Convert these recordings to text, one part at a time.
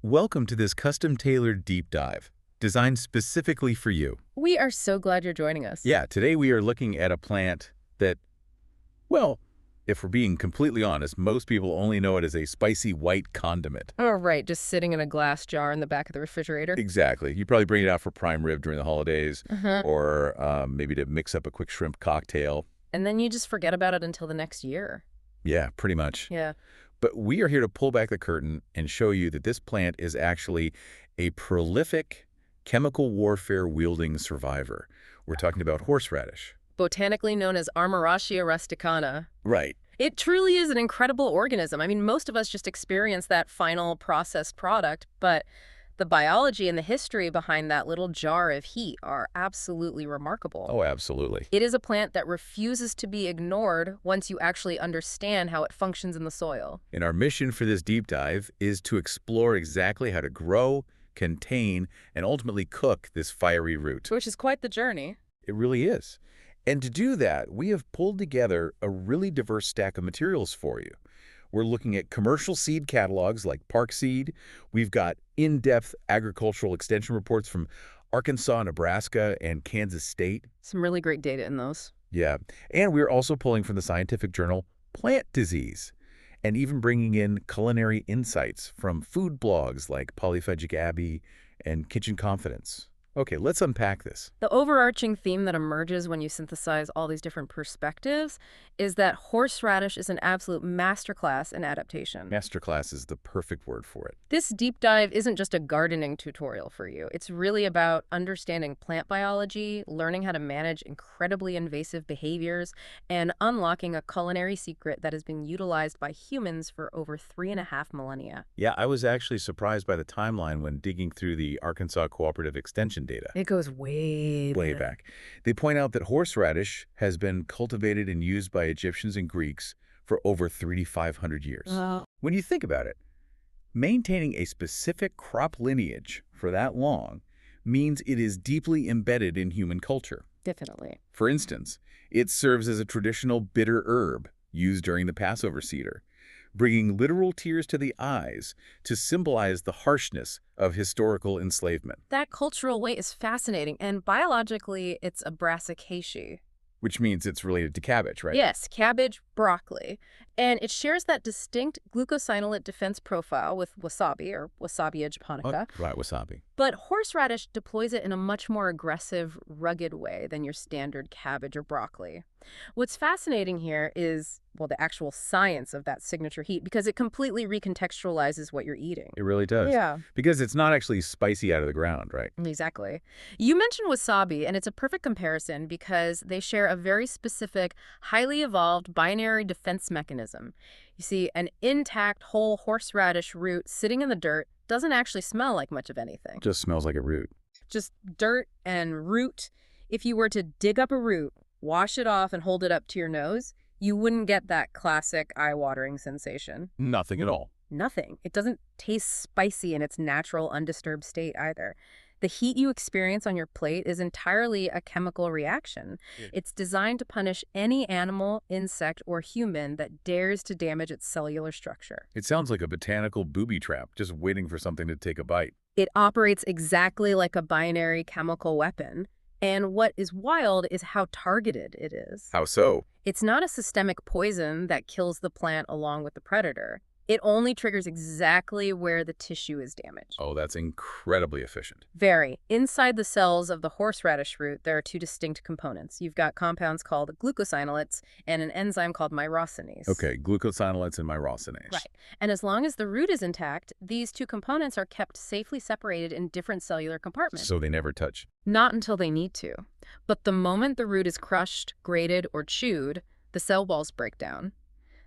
Welcome to this custom-tailored deep dive, designed specifically for you. We are so glad you're joining us. Yeah, today we are looking at a plant that, well, if we're being completely honest, most people only know it as a spicy white condiment. Oh, right, just sitting in a glass jar in the back of the refrigerator. Exactly. You probably bring it out for prime rib during the holidays, Uh-huh. or maybe to mix up a quick shrimp cocktail. And then you just forget about it until the next year. Yeah, pretty much. Yeah. But we are here to pull back the curtain and show you that this plant is actually a prolific chemical warfare-wielding survivor. We're talking about horseradish. Botanically known as Armoracia rusticana. Right. It truly is an incredible organism. I mean, most of us just experience that final processed product, but the biology and the history behind that little jar of heat are absolutely remarkable. Oh, absolutely. It is a plant that refuses to be ignored once you actually understand how it functions in the soil. And our mission for this deep dive is to explore exactly how to grow, contain, and ultimately cook this fiery root. Which is quite the journey. It really is. And to do that, we have pulled together a really diverse stack of materials for you. We're looking at commercial seed catalogs like Park Seed. We've got in-depth agricultural extension reports from Arkansas, Nebraska, and Kansas State. Some really great data in those. Yeah. And we're also pulling from the scientific journal Plant Disease, and even bringing in culinary insights from food blogs like Polyphagic Abbey and Kitchen Confidence. Okay, let's unpack this. The overarching theme that emerges when you synthesize all these different perspectives is that horseradish is an absolute masterclass in adaptation. Masterclass is the perfect word for it. This deep dive isn't just a gardening tutorial for you. It's really about understanding plant biology, learning how to manage incredibly invasive behaviors, and unlocking a culinary secret that has been utilized by humans for over 3.5 millennia. Yeah, I was actually surprised by the timeline when digging through the Arkansas Cooperative Extension data. It goes way Back. They point out that horseradish has been cultivated and used by Egyptians and Greeks for over 3,500 years. When you think about it, maintaining a specific crop lineage for that long means it is deeply embedded in human culture. Definitely. For instance, it serves as a traditional bitter herb used during the Passover Seder, bringing literal tears to the eyes to symbolize the harshness of historical enslavement. That cultural weight is fascinating, and biologically, it's a brassicaceae. Which means it's related to cabbage, right? Yes, cabbage, broccoli. And it shares that distinct glucosinolate defense profile with wasabi, or Wasabia japonica. Oh, right, wasabi. But horseradish deploys it in a much more aggressive, rugged way than your standard cabbage or broccoli. What's fascinating here is, well, the actual science of that signature heat, because it completely recontextualizes what you're eating. It really does. Yeah. Because it's not actually spicy out of the ground, right? Exactly. You mentioned wasabi, and it's a perfect comparison because they share a very specific, highly evolved binary defense mechanism. You see, an intact whole horseradish root sitting in the dirt doesn't actually smell like much of anything. Just smells like a root. Just dirt and root. If you were to dig up a root, wash it off, and hold it up to your nose, you wouldn't get that classic eye-watering sensation. Nothing at all. Nothing. It doesn't taste spicy in its natural, undisturbed state either. The heat you experience on your plate is entirely a chemical reaction. It's designed to punish any animal, insect, or human that dares to damage its cellular structure. It sounds like a botanical booby trap, just waiting for something to take a bite. It operates exactly like a binary chemical weapon. And what is wild is how targeted it is. How so? It's not a systemic poison that kills the plant along with the predator. It only triggers exactly where the tissue is damaged. Oh, that's incredibly efficient. Very. Inside the cells of the horseradish root, there are two distinct components. You've got compounds called glucosinolates and an enzyme called myrosinase. Okay, glucosinolates and myrosinase. Right. And as long as the root is intact, these two components are kept safely separated in different cellular compartments. So they never touch. Not until they need to. But the moment the root is crushed, grated, or chewed, the cell walls break down.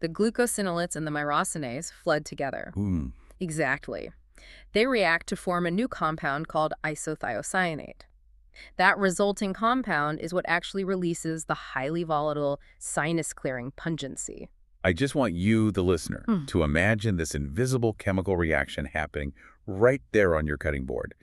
The glucosinolates and the myrosinase flood together. Exactly. They react to form a new compound called isothiocyanate. That resulting compound is what actually releases the highly volatile sinus-clearing pungency. I just want you, the listener, to imagine this invisible chemical reaction happening right there on your cutting board.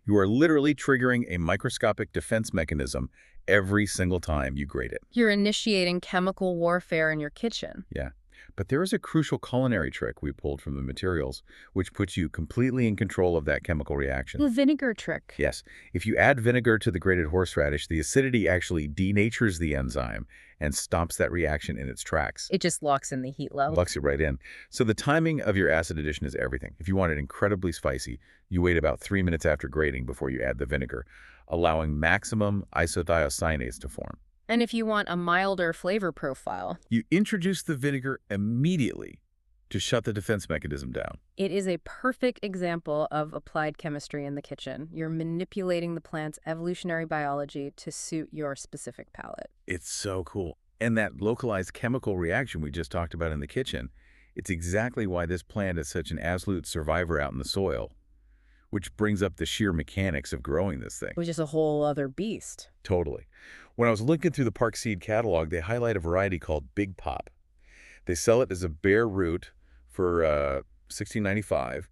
You are literally triggering a microscopic defense mechanism every single time you grate it. You're initiating chemical warfare in your kitchen. Yeah. But there is a crucial culinary trick we pulled from the materials, which puts you completely in control of that chemical reaction. The vinegar trick. Yes, if you add vinegar to the grated horseradish, the acidity actually denatures the enzyme and stops that reaction in its tracks. It just locks in the heat level. Locks it right in. So the timing of your acid addition is everything. If you want it incredibly spicy, you wait about 3 minutes after grating before you add the vinegar, allowing maximum isothiocyanase to form. And if you want a milder flavor profile, you introduce the vinegar immediately to shut the defense mechanism down. It is a perfect example of applied chemistry in the kitchen. You're manipulating the plant's evolutionary biology to suit your specific palate. It's so cool. And that localized chemical reaction we just talked about in the kitchen, it's exactly why this plant is such an absolute survivor out in the soil, which brings up the sheer mechanics of growing this thing. It was just a whole other beast. Totally. When I was looking through the Park Seed catalog, they highlight a variety called Big Pop. They sell it as a bare root for $16.95,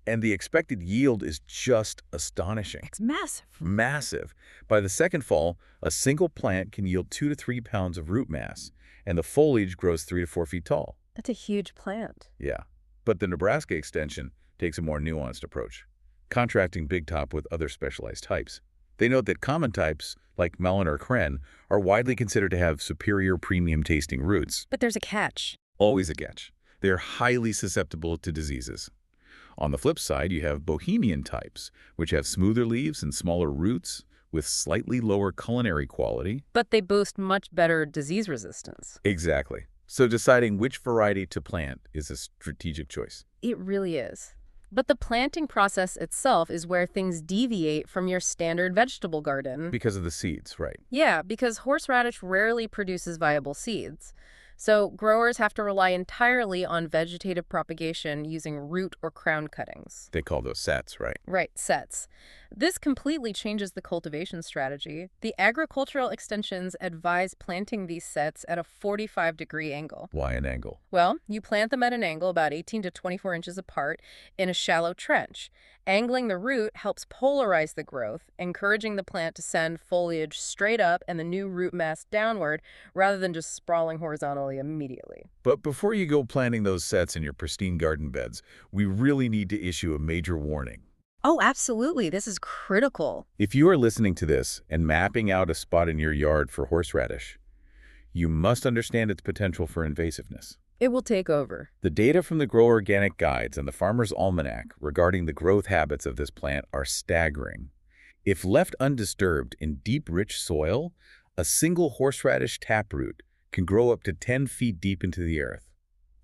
and the expected yield is just astonishing. It's massive. Massive. By the second fall, a single plant can yield 2 to 3 pounds of root mass, and the foliage grows 3 to 4 feet tall. That's a huge plant. Yeah. But the Nebraska extension takes a more nuanced approach, contrasting Big Top with other specialized types. They note that common types, like melon or kren, are widely considered to have superior premium-tasting roots. But there's a catch. Always a catch. They are highly susceptible to diseases. On the flip side, you have Bohemian types, which have smoother leaves and smaller roots with slightly lower culinary quality. But they boast much better disease resistance. Exactly. So deciding which variety to plant is a strategic choice. It really is. But the planting process itself is where things deviate from your standard vegetable garden. Because of the seeds, right? Yeah, because horseradish rarely produces viable seeds. So growers have to rely entirely on vegetative propagation using root or crown cuttings. They call those sets, right? Right, sets. This completely changes the cultivation strategy. The agricultural extensions advise planting these sets at a 45-degree angle. Why an angle? Well, you plant them at an angle about 18 to 24 inches apart in a shallow trench. Angling the root helps polarize the growth, encouraging the plant to send foliage straight up and the new root mass downward rather than just sprawling horizontally immediately. But before you go planting those sets in your pristine garden beds, we really need to issue a major warning. Oh, absolutely. This is critical. If you are listening to this and mapping out a spot in your yard for horseradish, you must understand its potential for invasiveness. It will take over. The data from the Grow Organic Guides and the Farmer's Almanac regarding the growth habits of this plant are staggering. If left undisturbed in deep, rich soil, a single horseradish taproot can grow up to 10 feet deep into the earth.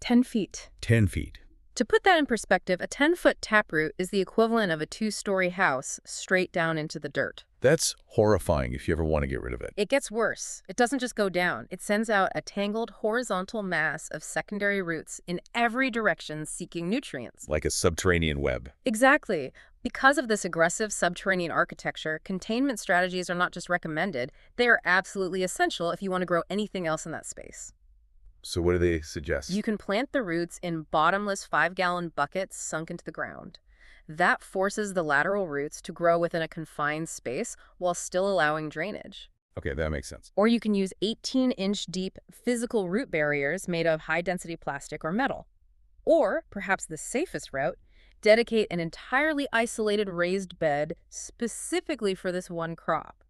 10 feet. 10 feet. To put that in perspective, a 10-foot taproot is the equivalent of a 2-story house straight down into the dirt. That's horrifying if you ever want to get rid of it. It gets worse. It doesn't just go down. It sends out a tangled horizontal mass of secondary roots in every direction seeking nutrients. Like a subterranean web. Exactly. Because of this aggressive subterranean architecture, containment strategies are not just recommended, they are absolutely essential if you want to grow anything else in that space. So what do they suggest? You can plant the roots in bottomless 5-gallon buckets sunk into the ground. That forces the lateral roots to grow within a confined space while still allowing drainage. Okay, that makes sense. Or you can use 18-inch deep physical root barriers made of high-density plastic or metal. Or, perhaps the safest route, dedicate an entirely isolated raised bed specifically for this one crop,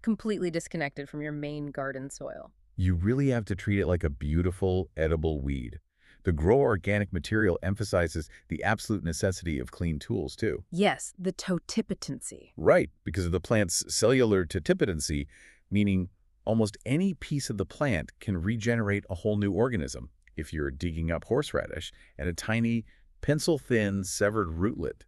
completely disconnected from your main garden soil. You really have to treat it like a beautiful, edible weed. The Grow Organic material emphasizes the absolute necessity of clean tools, too. Yes, the totipotency. Right, because of the plant's cellular totipotency, meaning almost any piece of the plant can regenerate a whole new organism. If you're digging up horseradish and a tiny, pencil-thin severed rootlet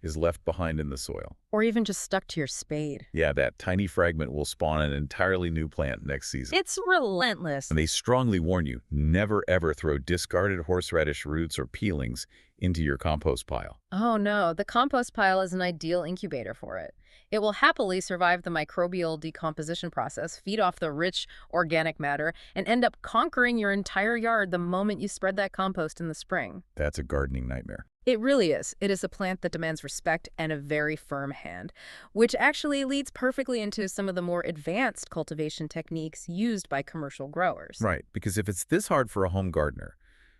is left behind in the soil. Or even just stuck to your spade. Yeah, that tiny fragment will spawn an entirely new plant next season. It's relentless. And they strongly warn you, never ever throw discarded horseradish roots or peelings into your compost pile. Oh no, the compost pile is an ideal incubator for it. It will happily survive the microbial decomposition process, feed off the rich organic matter, and end up conquering your entire yard the moment you spread that compost in the spring. That's a gardening nightmare. It really is. It is a plant that demands respect and a very firm hand, which actually leads perfectly into some of the more advanced cultivation techniques used by commercial growers. Right, because if it's this hard for a home gardener,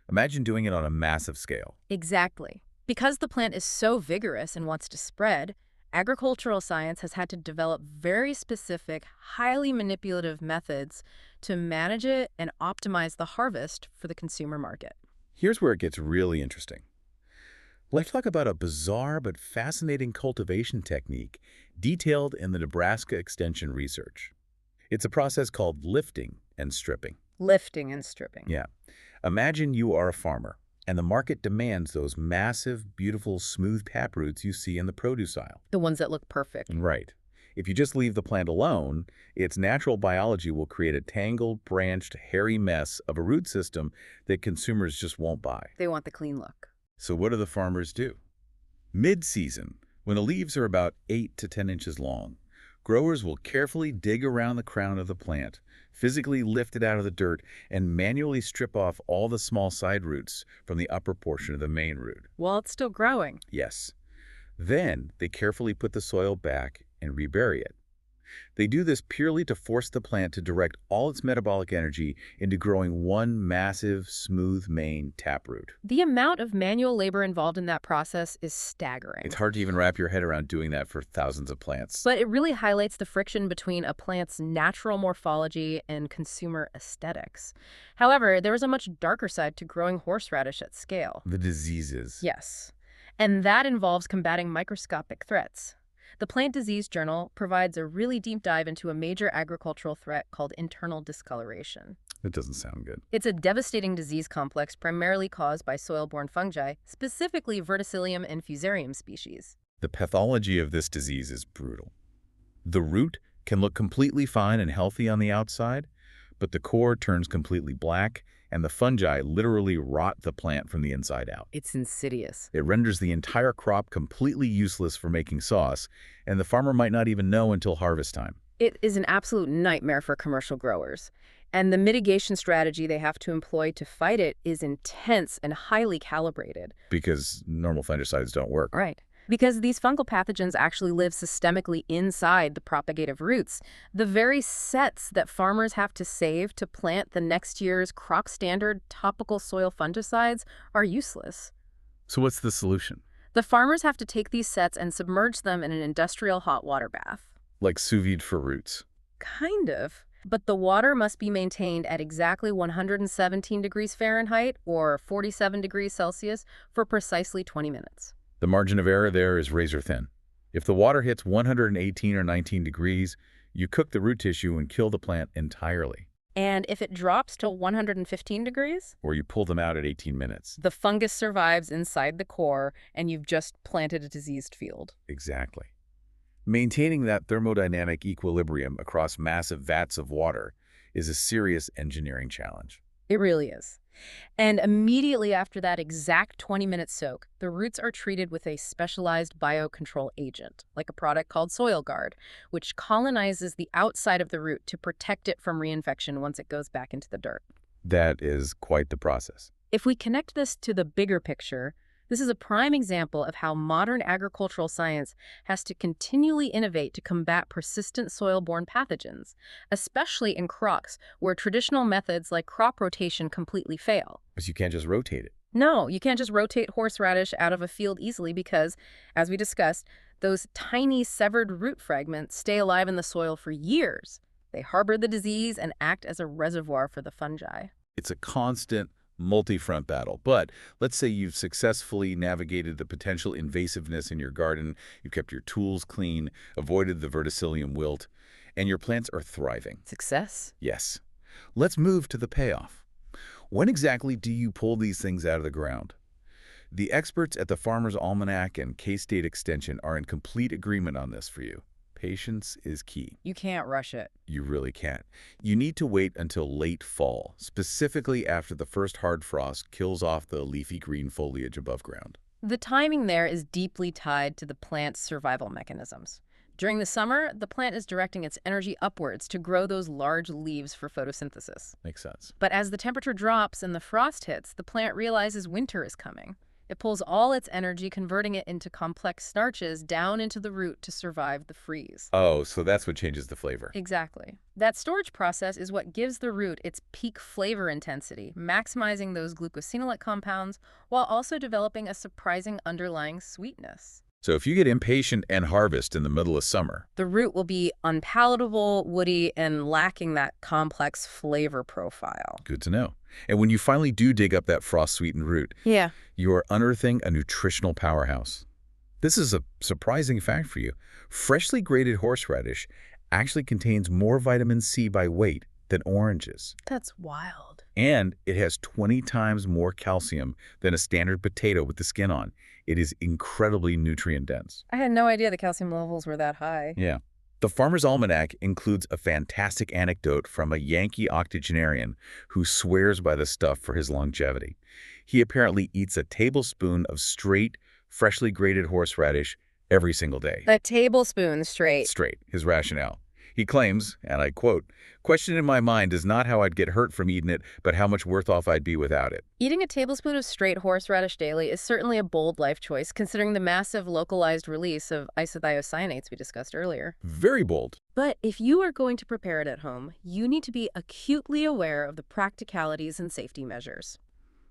Imagine doing it on a massive scale. Exactly. Because the plant is so vigorous and wants to spread, agricultural science has had to develop very specific, highly manipulative methods to manage it and optimize the harvest for the consumer market. Here's where it gets really interesting. Let's talk about a bizarre but fascinating cultivation technique detailed in the Nebraska Extension research. It's a process called lifting and stripping. Lifting and stripping. Yeah. Imagine you are a farmer, and the market demands those massive, beautiful, smooth taproots you see in the produce aisle. The ones that look perfect. Right. If you just leave the plant alone, its natural biology will create a tangled, branched, hairy mess of a root system that consumers just won't buy. They want the clean look. So what do the farmers do? Mid-season, when the leaves are about 8 to 10 inches long, growers will carefully dig around the crown of the plant, physically lift it out of the dirt, and manually strip off all the small side roots from the upper portion of the main root. While it's still growing. Yes. Then they carefully put the soil back and rebury it. They do this purely to force the plant to direct all its metabolic energy into growing one massive, smooth main taproot. The amount of manual labor involved in that process is staggering. It's hard to even wrap your head around doing that for thousands of plants. But it really highlights the friction between a plant's natural morphology and consumer aesthetics. However, there is a much darker side to growing horseradish at scale. The diseases. Yes. And that involves combating microscopic threats. The Plant Disease Journal provides a really deep dive into a major agricultural threat called internal discoloration. That doesn't sound good. It's a devastating disease complex primarily caused by soil-borne fungi, specifically Verticillium and Fusarium species. The pathology of this disease is brutal. The root can look completely fine and healthy on the outside, but the core turns completely black, and the fungi literally rot the plant from the inside out. It's insidious. It renders the entire crop completely useless for making sauce, and the farmer might not even know until harvest time. It is an absolute nightmare for commercial growers. And the mitigation strategy they have to employ to fight it is intense and highly calibrated. Because normal fungicides don't work. Right. Because these fungal pathogens actually live systemically inside the propagative roots. The very sets that farmers have to save to plant the next year's crop standard topical soil fungicides are useless. So what's the solution? The farmers have to take these sets and submerge them in an industrial hot water bath. Like sous vide for roots. Kind of. But the water must be maintained at exactly 117 degrees Fahrenheit or 47 degrees Celsius for precisely 20 minutes. The margin of error there is razor thin. If the water hits 118 or 19 degrees, you cook the root tissue and kill the plant entirely. And if it drops to 115 degrees? Or you pull them out at 18 minutes. The fungus survives inside the core, and you've just planted a diseased field. Exactly. Maintaining that thermodynamic equilibrium across massive vats of water is a serious engineering challenge. It really is. And immediately after that exact 20-minute soak, the roots are treated with a specialized biocontrol agent, like a product called Soil Guard, which colonizes the outside of the root to protect it from reinfection once it goes back into the dirt. That is quite the process. If we connect this to the bigger picture, this is a prime example of how modern agricultural science has to continually innovate to combat persistent soil-borne pathogens, especially in crops where traditional methods like crop rotation completely fail. Because you can't just rotate it. No, you can't just rotate horseradish out of a field easily because, as we discussed, those tiny severed root fragments stay alive in the soil for years. They harbor the disease and act as a reservoir for the fungi. It's a constant multi-front battle. But let's say you've successfully navigated the potential invasiveness in your garden, you've kept your tools clean, avoided the verticillium wilt, and your plants are thriving. Success? Yes. Let's move to the payoff. When exactly do you pull these things out of the ground? The experts at the Farmer's Almanac and K-State Extension are in complete agreement on this for you. Patience is key. You can't rush it. You really can't. You need to wait until late fall, specifically after the first hard frost kills off the leafy green foliage above ground. The timing there is deeply tied to the plant's survival mechanisms. During the summer, the plant is directing its energy upwards to grow those large leaves for photosynthesis. Makes sense. But as the temperature drops and the frost hits, the plant realizes winter is coming. It pulls all its energy, converting it into complex starches down into the root to survive the freeze. Oh, so that's what changes the flavor. Exactly. That storage process is what gives the root its peak flavor intensity, maximizing those glucosinolate compounds while also developing a surprising underlying sweetness. So if you get impatient and harvest in the middle of summer, The root will be unpalatable, woody, and lacking that complex flavor profile. good to know. And when you finally do dig up that frost-sweetened root, Yeah. you are unearthing a nutritional powerhouse. This is a surprising fact for you. Freshly grated horseradish actually contains more vitamin C by weight than oranges. That's wild. And it has 20 times more calcium than a standard potato with the skin on. It is incredibly nutrient-dense. I had no idea the calcium levels were that high. Yeah. The Farmer's Almanac includes a fantastic anecdote from a Yankee octogenarian who swears by the stuff for his longevity. He apparently eats a tablespoon of straight, freshly grated horseradish every single day. A tablespoon straight. Straight, his rationale. He claims, and I quote, "Question in my mind is not how I'd get hurt from eating it, but how much worse off I'd be without it." Eating a tablespoon of straight horseradish daily is certainly a bold life choice, considering the massive localized release of isothiocyanates we discussed earlier. Very bold. But if you are going to prepare it at home, you need to be acutely aware of the practicalities and safety measures.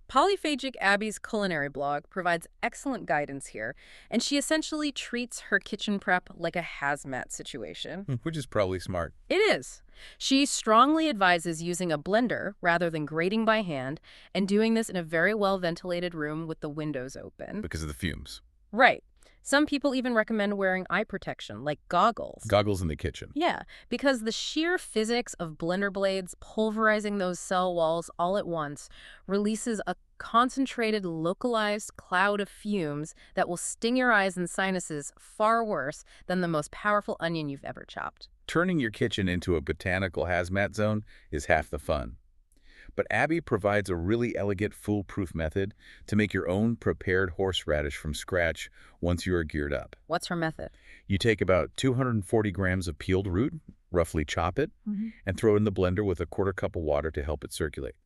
Polyphagic Abby's culinary blog provides excellent guidance here, and she essentially treats her kitchen prep like a hazmat situation. Which is probably smart. It is. She strongly advises using a blender rather than grating by hand, and doing this in a very well-ventilated room with the windows open. Because of the fumes. Right. Some people even recommend wearing eye protection, like goggles. Goggles in the kitchen. Yeah, because the sheer physics of blender blades pulverizing those cell walls all at once releases a concentrated, localized cloud of fumes that will sting your eyes and sinuses far worse than the most powerful onion you've ever chopped. Turning your kitchen into a botanical hazmat zone is half the fun. But Abby provides a really elegant, foolproof method to make your own prepared horseradish from scratch once you are geared up. What's her method? You take about 240 grams of peeled root, roughly chop it, and throw it in the blender with a quarter cup of water to help it circulate.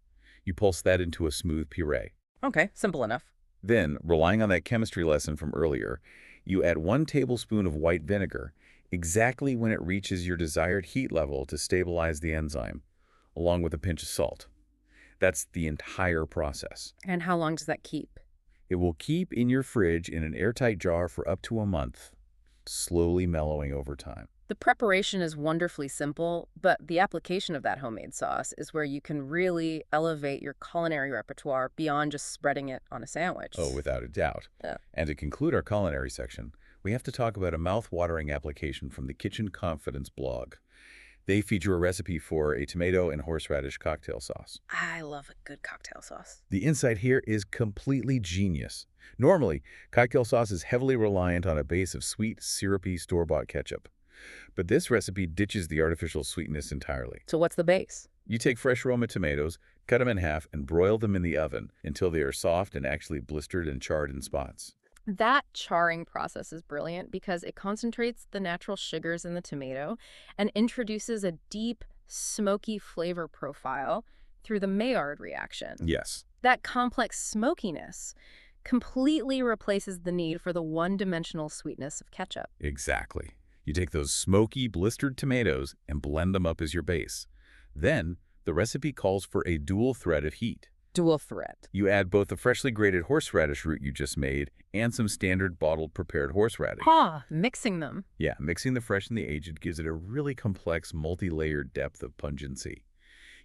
You pulse that into a smooth puree. Okay, simple enough. Then, relying on that chemistry lesson from earlier, you add 1 tablespoon of white vinegar, exactly when it reaches your desired heat level to stabilize the enzyme, along with a pinch of salt. That's the entire process. And how long does that keep? It will keep in your fridge in an airtight jar for up to a month, slowly mellowing over time. The preparation is wonderfully simple, but the application of that homemade sauce is where you can really elevate your culinary repertoire beyond just spreading it on a sandwich. Oh, without a doubt. Yeah. And to conclude our culinary section, we have to talk about a mouth-watering application from the Kitchen Confidence blog. They feature a recipe for a tomato and horseradish cocktail sauce. I love a good cocktail sauce. The insight here is completely genius. Normally, cocktail sauce is heavily reliant on a base of sweet, syrupy store-bought ketchup. But this recipe ditches the artificial sweetness entirely. So what's the base? You take fresh Roma tomatoes, cut them in half, and broil them in the oven until they are soft and actually blistered and charred in spots. That charring process is brilliant because it concentrates the natural sugars in the tomato and introduces a deep, smoky flavor profile through the Maillard reaction. Yes. That complex smokiness completely replaces the need for the one-dimensional sweetness of ketchup. Exactly. You take those smoky, blistered tomatoes and blend them up as your base. Then, the recipe calls for a dual threat of heat. Dual threat. You add both the freshly grated horseradish root you just made and some standard bottled prepared horseradish. Mixing them. Yeah, mixing the fresh and the aged gives it a really complex, multi-layered depth of pungency.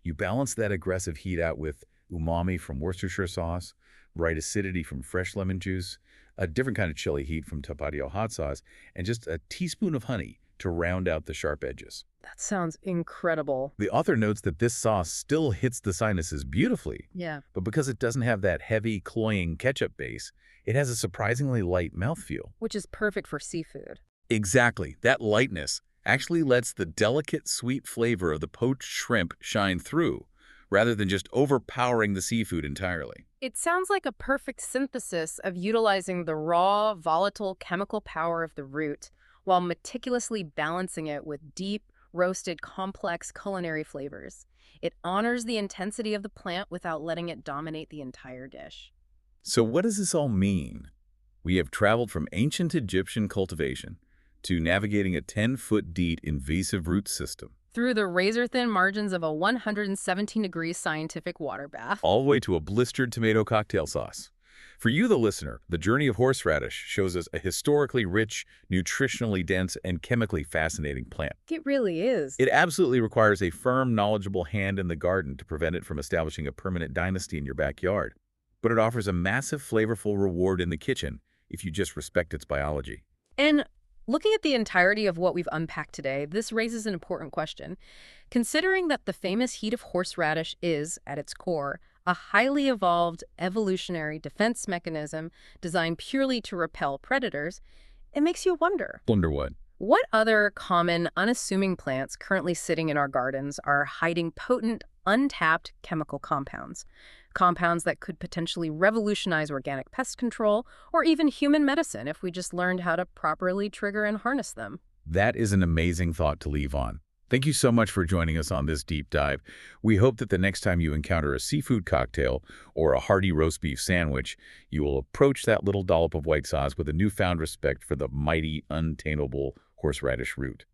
You balance that aggressive heat out with umami from Worcestershire sauce, right acidity from fresh lemon juice, a different kind of chili heat from Tapatio hot sauce, and just a teaspoon of honey to round out the sharp edges. That sounds incredible. The author notes that this sauce still hits the sinuses beautifully. Yeah. But because it doesn't have that heavy, cloying ketchup base, it has a surprisingly light mouthfeel. Which is perfect for seafood. Exactly. That lightness actually lets the delicate, sweet flavor of the poached shrimp shine through, rather than just overpowering the seafood entirely. It sounds like a perfect synthesis of utilizing the raw, volatile chemical power of the root while meticulously balancing it with deep, roasted, complex culinary flavors. It honors the intensity of the plant without letting it dominate the entire dish. So what does this all mean? We have traveled from ancient Egyptian cultivation to navigating a 10-foot-deep invasive root system, Through the razor-thin margins of a 117-degree scientific water bath. all the way to a blistered tomato cocktail sauce. For you, the listener, the journey of horseradish shows us a historically rich, nutritionally dense, and chemically fascinating plant. It really is. It absolutely requires a firm, knowledgeable hand in the garden to prevent it from establishing a permanent dynasty in your backyard. But it offers a massive, flavorful reward in the kitchen if you just respect its biology. And looking at the entirety of what we've unpacked today, this raises an important question. Considering that the famous heat of horseradish is, at its core, a highly evolved evolutionary defense mechanism designed purely to repel predators, it makes you wonder. Wonder what? What other common, unassuming plants currently sitting in our gardens are hiding potent, untapped chemical compounds? Compounds that could potentially revolutionize organic pest control or even human medicine if we just learned how to properly trigger and harness them. That is an amazing thought to leave on. Thank you so much for joining us on this deep dive. We hope that the next time you encounter a seafood cocktail or a hearty roast beef sandwich, you will approach that little dollop of white sauce with a newfound respect for the mighty, untamable horseradish root.